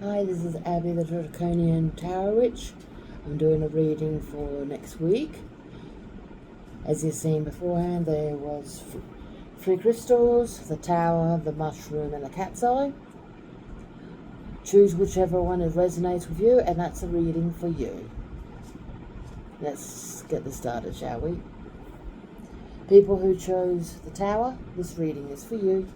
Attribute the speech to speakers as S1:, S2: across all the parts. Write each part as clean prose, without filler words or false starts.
S1: Hi, this is Abby, the Draconian Tower Witch. I'm doing a reading for next week. As you've seen beforehand, there was three crystals, the tower, the mushroom, and the cat's eye. Choose whichever one resonates with you, and that's a reading for you. Let's get this started, shall we? People who chose the tower, this reading is for you.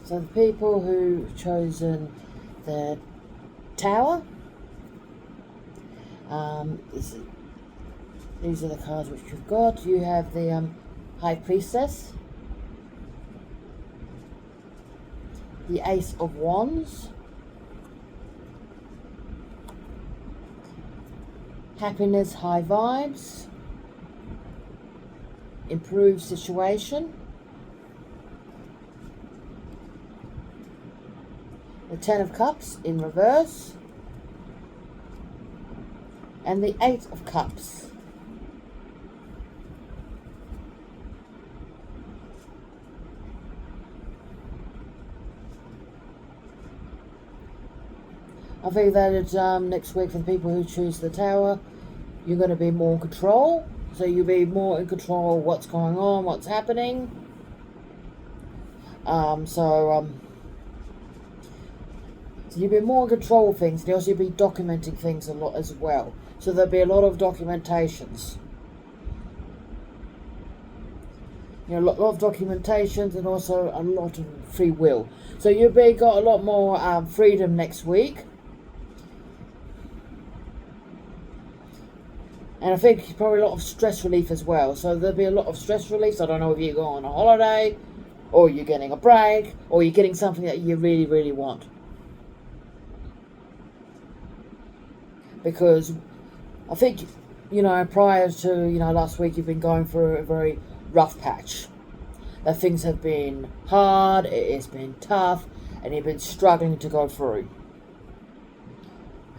S1: So the people who've chosen the tower, these are the cards which you've got. You have the High Priestess, the Ace of Wands, Happiness, High Vibes, Improved Situation, the Ten of Cups in reverse, and the Eight of Cups. I think that next week for the people who choose the tower, you're going to be more in control. So you'll be more in control of what's going on, what's happening. So you'll be more in control of things. And also you'll be documenting things a lot as well. So there'll be a lot of documentations. A lot of documentations and also a lot of free will. So you'll be got a lot more freedom next week. And I think probably a lot of stress relief as well. So there'll be a lot of stress relief. So I don't know if you go on a holiday, or you're getting a break, or you're getting something that you really, really want. Because I think, prior to, last week, you've been going through a very rough patch. That things have been hard, it's been tough, and you've been struggling to go through.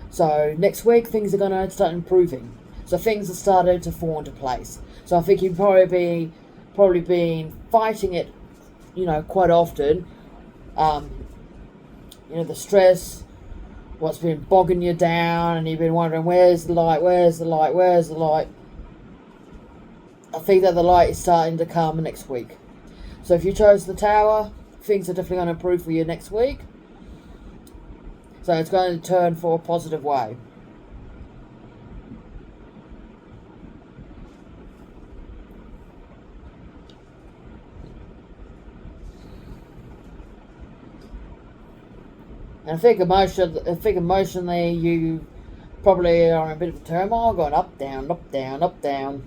S1: So next week, things are going to start improving. So things have started to fall into place. So I think you've probably been fighting it, quite often. The stress, what's been bogging you down, and you've been wondering, where's the light, where's the light, where's the light? I think that the light is starting to come next week. So if you chose the tower, things are definitely going to improve for you next week. So it's going to turn for a positive way. And I think emotionally you probably are in a bit of turmoil, going up, down, up, down, up, down.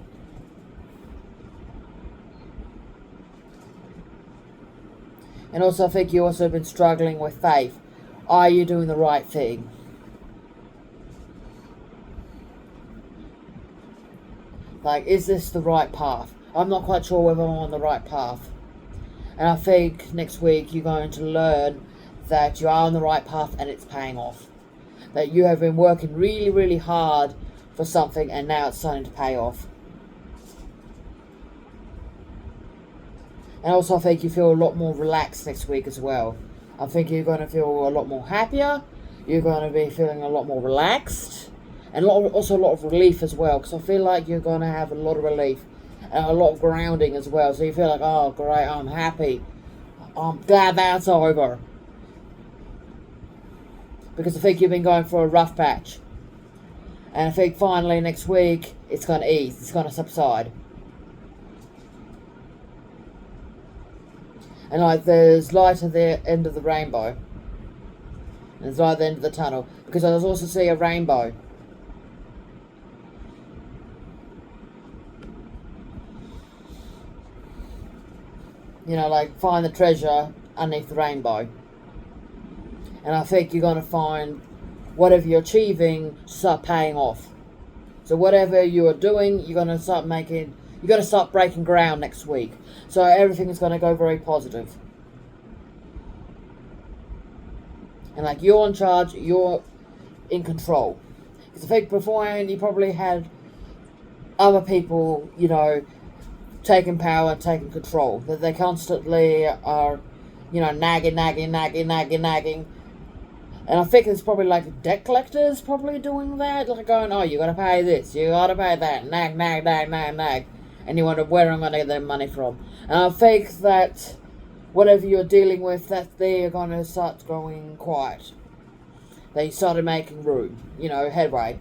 S1: And also I think you also have been struggling with faith. Are you doing the right thing? Like, is this the right path? I'm not quite sure whether I'm on the right path. And I think next week you're going to learn that you are on the right path and it's paying off. That you have been working really, really hard for something and now it's starting to pay off. And also I think you feel a lot more relaxed next week as well. I think you're going to feel a lot more happier. You're going to be feeling a lot more relaxed. And also a lot of relief as well. Because I feel like you're going to have a lot of relief. And a lot of grounding as well. So you feel like, oh great, I'm happy. I'm glad that's over. Because I think you've been going for a rough patch. And I think finally next week it's going to ease. It's going to subside. And like there's light at the end of the rainbow. And there's light at the end of the tunnel. Because I also see a rainbow. You know, like find the treasure underneath the rainbow. And I think you're going to find whatever you're achieving start paying off. So whatever you are doing, you're going to start breaking ground next week. So everything is going to go very positive. And like you're in charge, you're in control. Because I think beforehand you probably had other people, you know, taking power and taking control. That they constantly are, you know, nagging. And I think it's probably like debt collectors probably doing that. Like going, oh, you gotta pay this, you gotta pay that. Nag. And you wonder where I'm gonna get that money from. And I think that whatever you're dealing with, that they're gonna start going quiet. They started making room, you know, headway.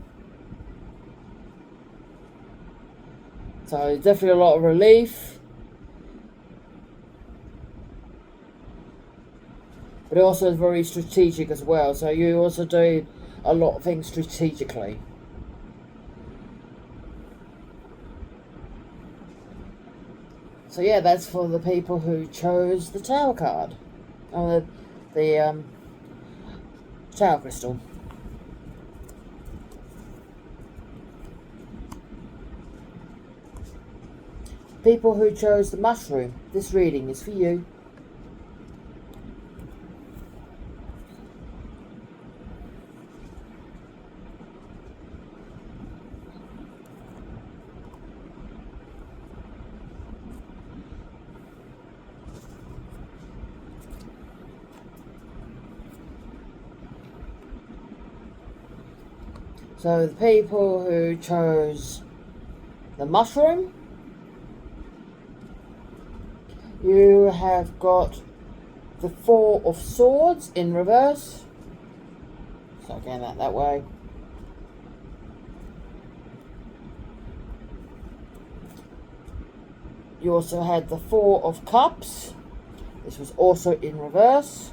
S1: So definitely a lot of relief. But it also is very strategic as well. So you also do a lot of things strategically. So yeah, that's for the people who chose the Tower card. Or the Tower Crystal. People who chose the Mushroom, this reading is for you. So the people who chose the Mushroom, you have got the Four of Swords in reverse. So again, that way. You also had the Four of Cups. This was also in reverse.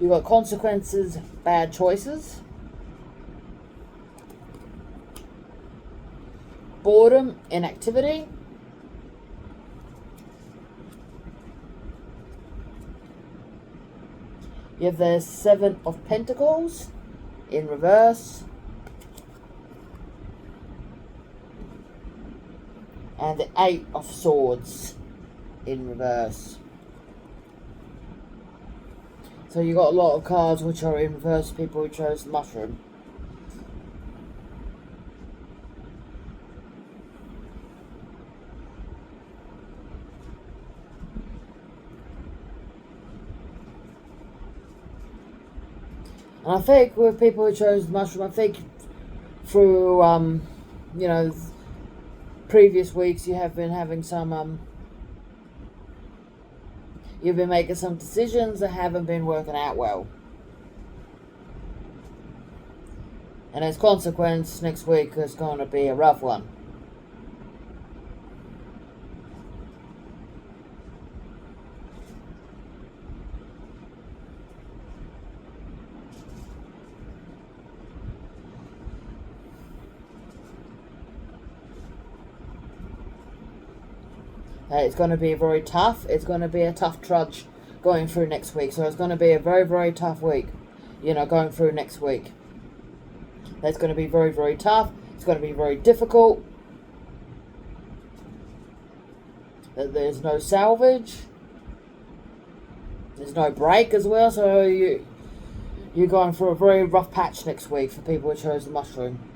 S1: You got consequences, bad choices. Boredom, inactivity. You have the Seven of Pentacles in reverse. And the Eight of Swords in reverse. So you got a lot of cards which are in reverse, people who chose the Mushroom. And I think with people who chose the Mushroom, I think through, you know, previous weeks you have been having some, you've been making some decisions that haven't been working out well. And as a consequence, next week is going to be a rough one. It's going to be very tough. It's going to be a tough trudge going through next week. So it's going to be a very, very tough week, you know, going through next week. That's going to be very, very tough. It's going to be very difficult. There's no salvage. There's no break as well. So you're going through a very rough patch next week for people who chose the Mushroom.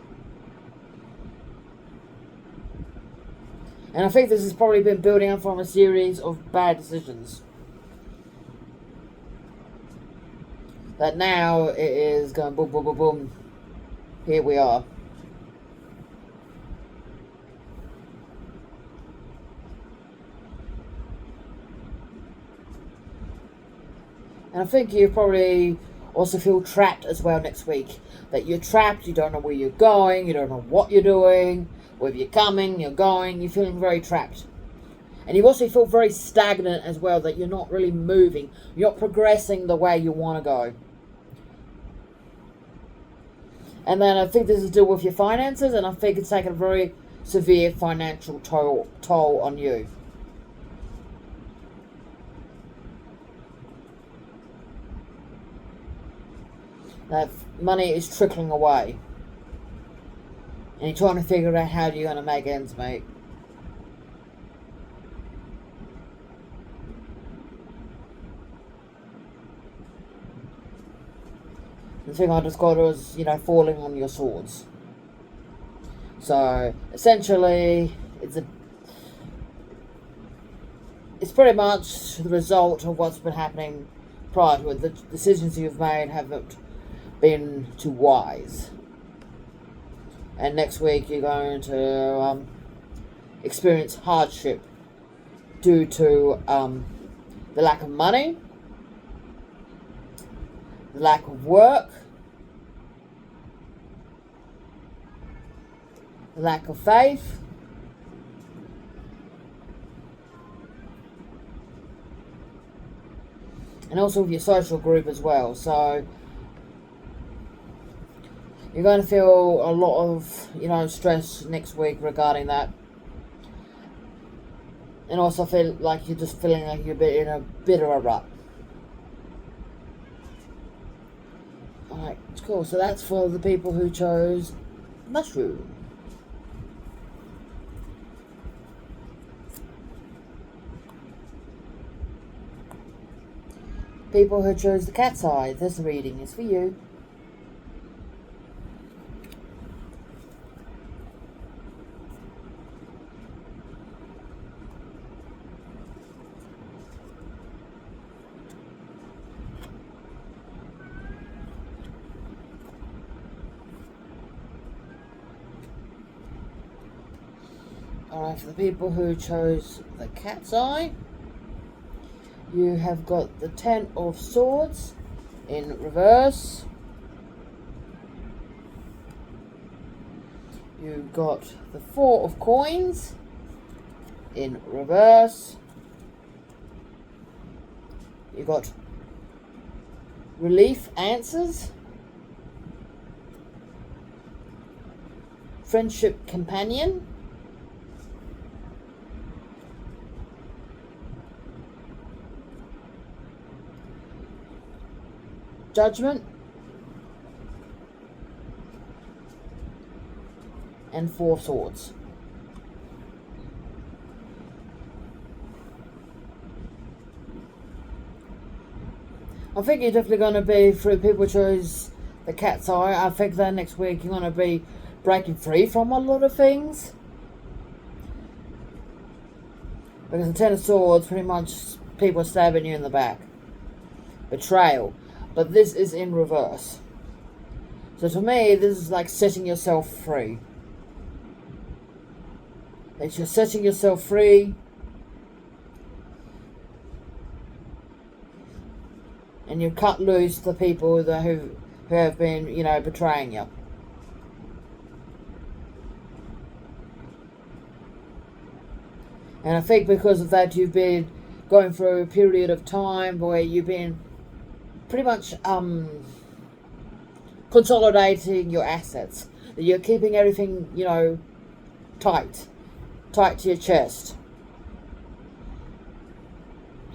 S1: And I think this has probably been building up from a series of bad decisions. That now it is going boom, boom, boom, boom. Here we are. And I think you probably also feel trapped as well next week. That you're trapped, you don't know where you're going, you don't know what you're doing. Whether you're coming, you're going, you're feeling very trapped. And you also feel very stagnant as well, that you're not really moving. You're not progressing the way you want to go. And then I think this is to do with your finances, and I think it's taken a very severe financial toll on you. That money is trickling away. And you're trying to figure out how you're going to make ends meet. The thing I just got was, falling on your swords. So, essentially, it's pretty much the result of what's been happening prior to it. The decisions you've made haven't been too wise. And next week you're going to experience hardship due to the lack of money, the lack of work, the lack of faith, and also with your social group as well. So you're going to feel a lot of, stress next week regarding that. And also feel like you're just feeling like you're in a bit of a rut. Alright, cool. So that's for the people who chose mushroom. People who chose the cat's eye, this reading is for you. Alright, for the people who chose the cat's eye, you have got the Ten of Swords in reverse. You've got the Four of Coins in reverse. You've got Relief Answers, Friendship Companion, Judgment, and Four of Swords. I think you're definitely going to be, for people who chose the cat's eye, I think that next week you're going to be breaking free from a lot of things. Because the Ten of Swords, pretty much people stabbing you in the back. Betrayal. But this is in reverse. So to me, this is like setting yourself free. That you're setting yourself free. And you cut loose the people who have been, betraying you. And I think because of that, you've been going through a period of time where you've been pretty much consolidating your assets. You're keeping everything, tight to your chest.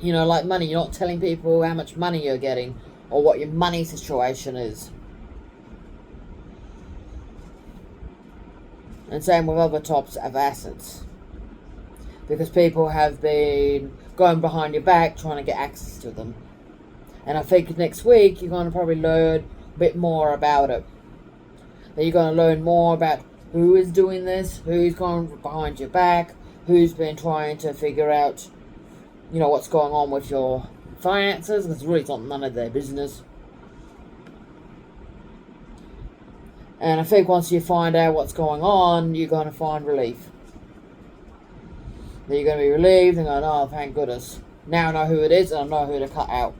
S1: Like money, you're not telling people how much money you're getting or what your money situation is. And same with other types of assets. Because people have been going behind your back trying to get access to them. And I think next week you're going to probably learn a bit more about it. That you're going to learn more about who is doing this, who's going behind your back, who's been trying to figure out, what's going on with your finances, because really it's not none of their business. And I think once you find out what's going on, you're going to find relief. That you're going to be relieved and going, oh, thank goodness. Now I know who it is and I know who to cut out.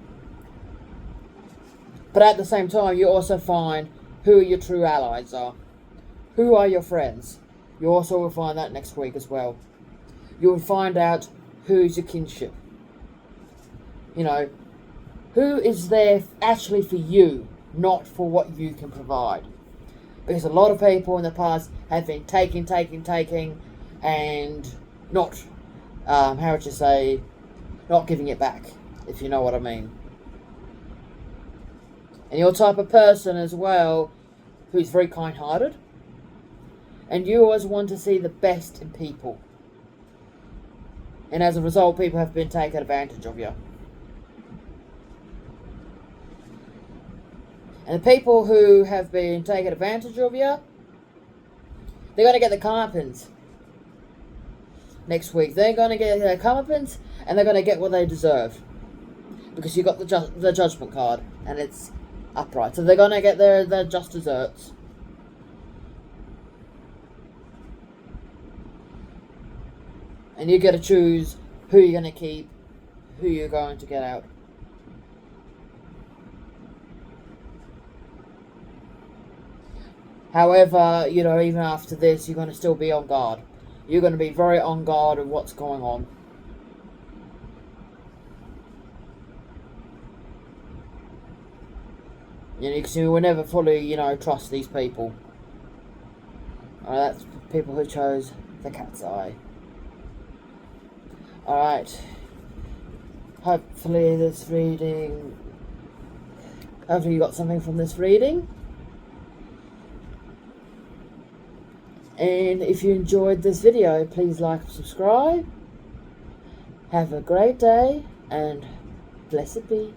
S1: But at the same time, you also find who your true allies are. Who are your friends? You also will find that next week as well. You will find out who's your kinship. Who is there actually for you, not for what you can provide. Because a lot of people in the past have been taking, and not, how would you say, not giving it back, if you know what I mean. And you're the type of person as well who's very kind-hearted, and you always want to see the best in people. And as a result, people have been taking advantage of you. And the people who have been taking advantage of you, they're going to get the comeuppance next week. They're going to get their comeuppance, and they're going to get what they deserve. Because you got the judgment card, and it's upright. So they're going to get their just desserts. And you get to choose who you're going to keep, who you're going to get out. However, you know, even after this, you're going to still be on guard. You're going to be very on guard of what's going on. You know, because you will never fully, you know, trust these people. That's people who chose the cat's eye. Alright. Hopefully you got something from this reading. And if you enjoyed this video, please like and subscribe. Have a great day, and blessed be.